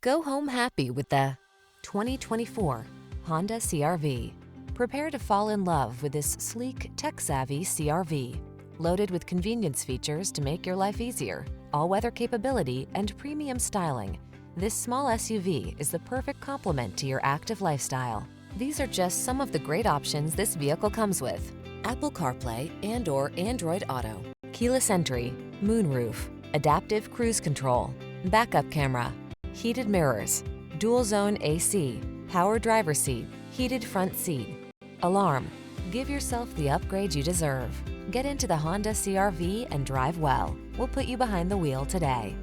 Go home happy with the 2024 Honda CR-V. Prepare to fall in love with this sleek, tech-savvy CR-V. Loaded with convenience features to make your life easier, all-weather capability, and premium styling, this small SUV is the perfect complement to your active lifestyle. These are just some of the great options this vehicle comes with: Apple CarPlay and/or Android Auto, keyless entry, moonroof, adaptive cruise control, backup camera, heated mirrors, dual zone AC, power driver seat, heated front seat, alarm. Give yourself the upgrade you deserve. Get into the Honda CR-V and drive well. We'll put you behind the wheel today.